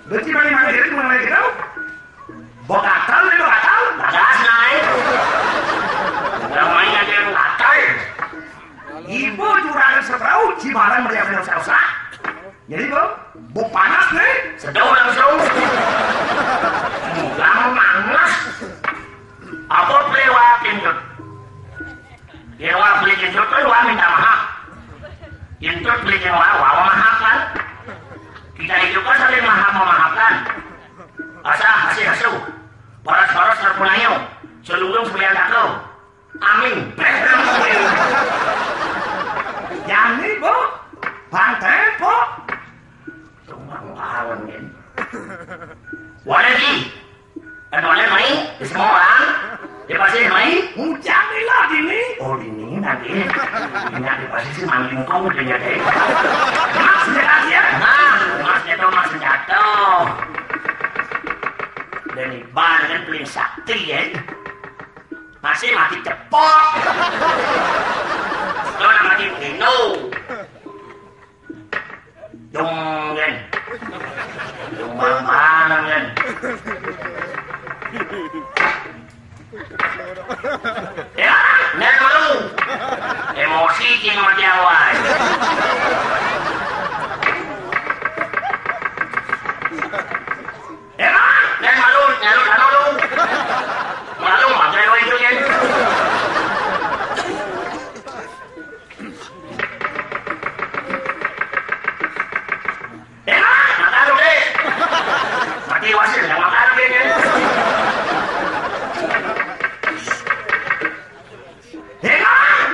Berarti mana diri mana kita? Bokatal ni bokatal. Bagas naik. Namanya dia ngatai. Ibu juragan seberau cibaran meriam usah. Jadi bu panas nih. Sedang langsung. Lama panas. Apa lewatin tuh? Dia beli kentut tu minta mahal. Kentut beli kentut mahal kan? Kita itu kan saling memaafkan. Hasil. Poros-poros terpunayo. Selurung sembilan takau. Amin. Yang ni bu, pantai bu. Tumpang kawan ni. Walau ni, ada mai, semua orang. Dia pasti mai. Hujan ni lah ini. Oh ini nanti. Ini dia pasti si mangling kau dia deh. Mas dia. Mas jatuh. Dan ibarat dengan paling sakti ya. Masih mati cepot. Kalau nak mati begini. Dung kan. Dung mana kan. Ya, nak malu. Emosi kini mati awal. Malu makai lo itu kan? Makan lo deh. Mati wasit yang makan lo deh kan?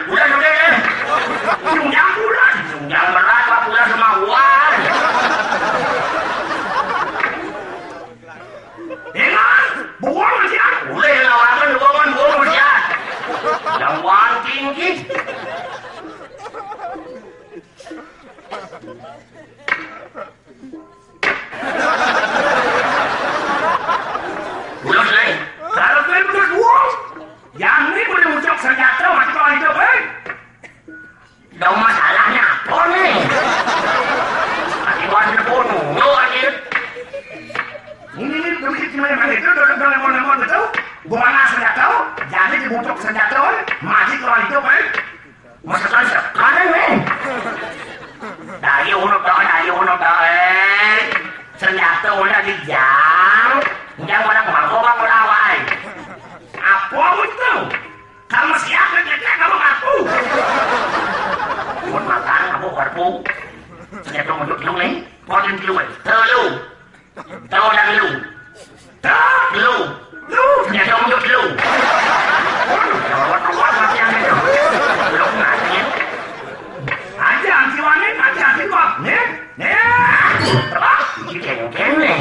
Bulan lo deh. Sunjang berat, bulan sama uang. Buang macam boleh lawan buang macam yang wanting kit bulan lain kalau boleh buang yang ni boleh muncul senjata macam itu dah masalahnya apa ni akibat terbunuh lagi ini begitu mana itu lemon itu bukan senjata jadi dibutuh senjata mati kalau itu masakan sekarang dari uno senjata udah dijam jangan orang bang melawai apa itu kamu siapa kamu ngaku pun makan kamu karpu senjata untuk lu nih poin lu tahu dah lu ternyata untuk lu jawab macam itu lu ngasih aja antiwanin kok nih terus kita nih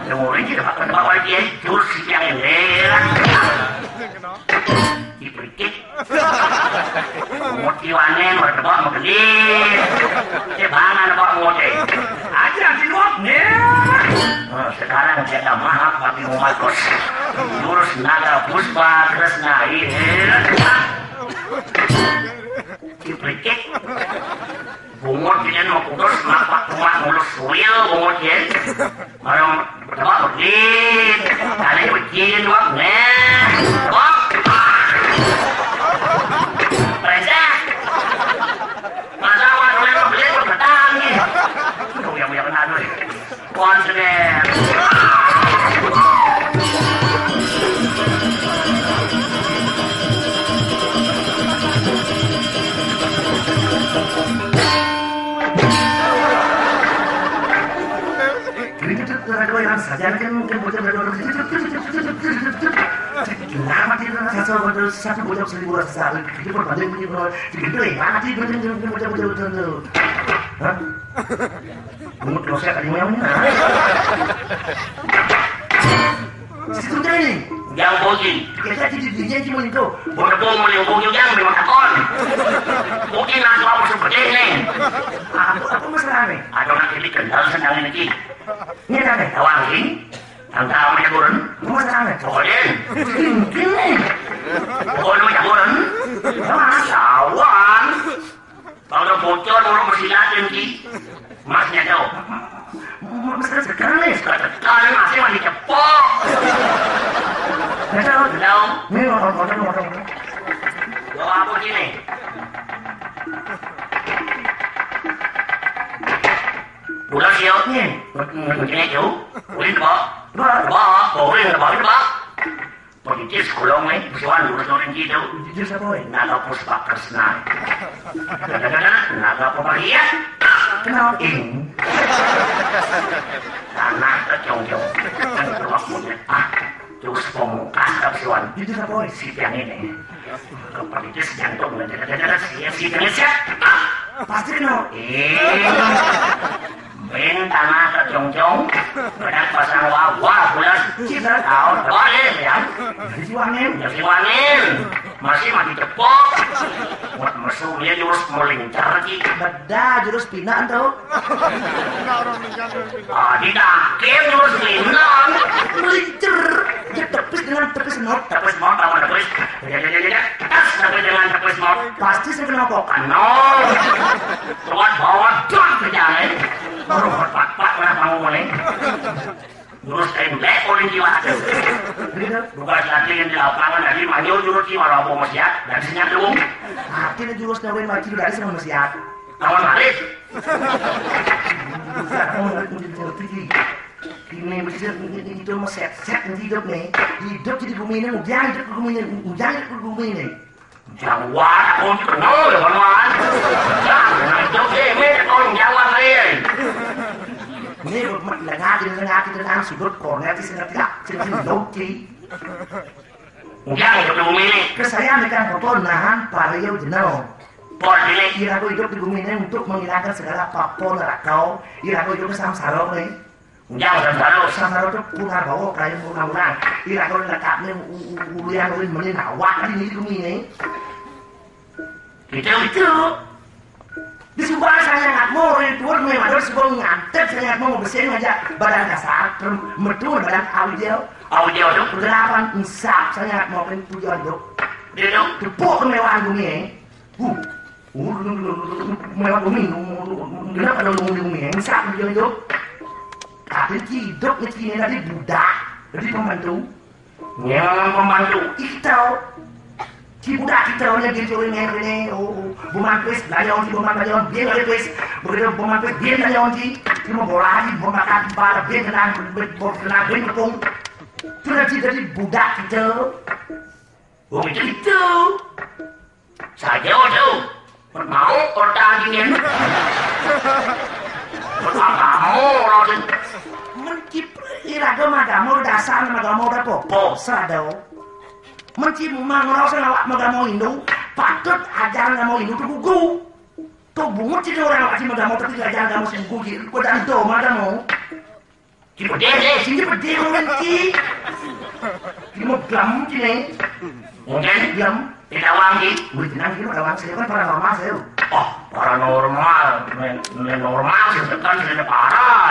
lu ini dapat bawa dia jurus yang elak dipikir motivanen berdebat mengelir cebangan bawa ngode aja antiwak nih sekarang saya maaf tapi Marcos jurus naga puspa kresna dipikir bungut kalian mau kudus mapak rumah mulus suil bungut ya orang berdebat mengelir kalian begini wak wak Reza masa wak boleh membeli berdatang nih yang benar dulu once again saja kan bocah lama dia satu bocah 1.000 sekali itu berbanding gede mati bocah hah bungut dosa tadi yang mana situ tadi yang bogi kita jadi cuma itu bodoh mau bogi yang memang takon mungkin langsung apa seperti ini apa masalah nih ada orang ini kendal sendal ini ini ada tawang ini tangkap macam burun masalah nih cokolin ini pokoknya macam burun tawang kalau bocor orang bersilat ini masnya tahu Mesti sekarang nih. Sekarang masih mandi cepok. Betul. Belum. Ini ngomong. Bawa apa gini? Udah siap nih. Begini cu. Ulin pak. Pak. Ulin pak. Politis kulong nih. Persoalan lurus orang gitu. Jujur siapa woy? Naga puspa kresna. Naga pemarian. Kenapa? Tanah kecong-cong. Kan keluar mulut. Terus pemungkas kapsuan. Jujur siapa woy? Si yang ini. Politis jantung. Si Indonesia. Pasti kenal. Ben tanah kecong-cong. Bedak pasang wawah bulan. Kita Tahun boleh ya. dari Siwangen. Jadi wangin. Masih mati cepok. Buat mesumnya jurus melincar lagi. Beda jurus pinaan tau. Di dakem jurus linang. Melincer. Dia tepis dengan tepis not. Tepis mau tahu tepis. Tas tepis dengan tepis mau. Pasti saya kenal kok. Kanol. Tuan bawa don ke jalan. Baru berpat-pat kenapa mau mulai. Jurus tembak oleh jiwa itu. Begitu. Bukan latihan di lapangan dari maju jurus jiwa rapo masih dari sini dulu. Akhirnya jurus ngawain maju dari sama masyarakat. Kawan Maris. Ini itu mau set hidup nih. Hidup jadi bumi ini, ujang hidup ke bumi ini, ujang hidup ke bumi ini. Jawa aku kenal ya kawan. Jangan itu ini kau Jawa lain. Ini lengah kita sudut kornet di sini tidak, sini loki. Jangan hidup di bumi ini. Kesayaan dengan foto nahan pario jenau. Pol ini. Iraku hidup di bumi ini untuk menghilangkan segala apapun rakau. Iraku hidup ke samsara nih. Jangan selalu. Samsara itu putar bawa kayak pulang-pulang. Iraku dekat nih uluyan ulin melin awak di bumi ini. Itu. Di sebuah saya nggak mau ritual memang sebuah ngantet saya nggak mau bersihin aja badan kasar mertua badan Audio tu. Berdelapan insaf saya nggak mau tujuan dok. Dia tu. Tepuk kemewahan bumi mewah bumi kenapa ada bumi insaf tujuan dok. Tapi hidup ini tadi budak jadi pembantu. Yang membantu. Itu si budak kita orang yang dicuri ini, bumanpes, belajar orang belajar dia nggak pes, begitu bumanpes dia belajar orang cuma bola lagi, makan bar, dia kena berkepung, sudah jadi budak kita, Begitu. Saja tu. Mau pertandingan. Mau orang. mencip iraga magamo dasar magamo dapo, sadao. Mencip mangrasa awak magamo Hindu, patut ajaran agamo Hindu tu gugu. Tu bungut jadi orang lagi magamo tapi ajaran agamo si gugu, kau dan do magamo. Cipu dia. Sini pedih menci. Mau gam cini, Mungkin gam. tidak wangi. Wih tenang gini orang saya kan paranormal saya. Oh, paranormal. Normal sih tekan sudah parah.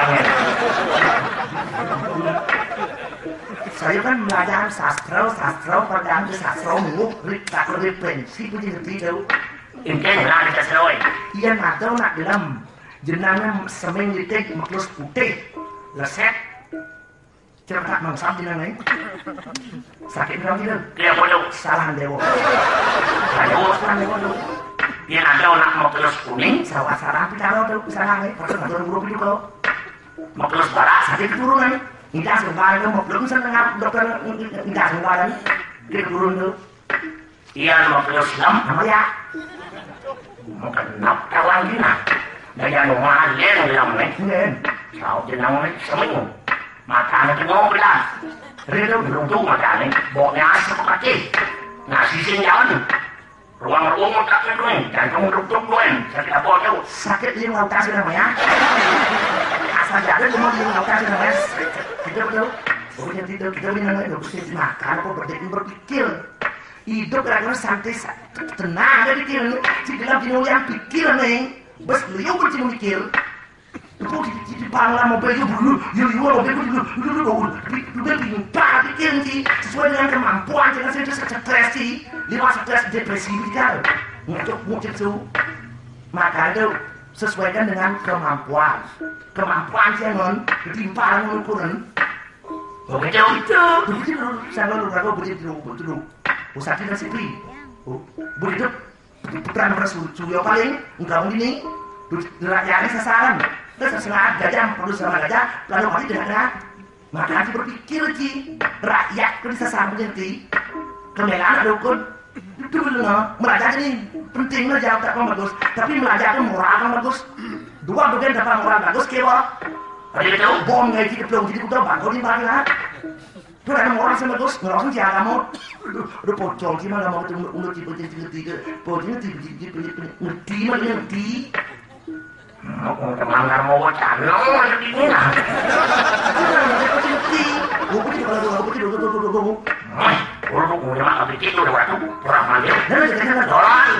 Saya kan belajar sastra pada sastra mulu, tak referensi punya ngerti tahu. Intinya nak kita seloi. Iya nak tahu nak dalam jenangnya semeng litek maklus putih, leset, cerita mangsam jenangnya. Sakit berapa tidak? Dia bodoh. Salah dewa. Aduh, Salah dewa tu. dia ada nak mau terus kuning, Sawah sarang kita tahu tu salah ni. Pasal nak turun buruk juga. mau terus barat. Sakit turunan. Indah sebentar tu mau belum senang dokter indah sebentar dia turun tu. Dia mau terus lam, Nama ya. mau kenap kawan dia. Daya rumah dia lam ni. Nen. Sao jenang ni seminggu. Makan itu mau belas. Redo. Belum tu makan ni, boknya asap kacil. Nasi jalan. Ruang tak ni, jantung duduk ni. Sakit apa tu? Sakit lima utasi namanya. Asal jalan cuma lima utasi namanya. Kita betul. Pokoknya kita bilang itu mesti makan apa berpikir. Hidup kadang-kadang santai tenang ada pikir. Si dalam jenuh yang pikir nih. Bes beliau pun cuma mikir. Itu di pala mobil itu mobil itu pintar pikir sih sesuai dengan kemampuan jangan saya stres sih lewat stres depresi kan nggak cukup itu maka itu sesuaikan dengan kemampuan. Kemampuan sih non, ditimpalan ukuran. Begitu. Begitu, saya lalu begitu. Usah tidak sih, begitu. Putra Suryo paling engkau ini, rakyatnya sasaran. Terus setengah gajah, perlu sama gajah, lalu mati dengan maka Haji berpikir Haji, rakyat kan sasaran nanti. Kemelaan ada ukun. Itu dulu melajak ini penting melajak tak bagus, tapi melajak itu moral kan bagus. Dua bagian dapat moral bagus kewa. Begitu. Bom ngaji ke pelong jadi kita bangkau di mana? Itu ada moral yang bagus, moral yang jaga kamu. Udah pocong gimana mau itu untuk tipe pocongnya ngerti mana ngerti. Melanggar mau bocah, ada di mana? Ngerti. Gue Kalau mau nyerang tapi itu udah waktu perang manggil. jangan. Dolan.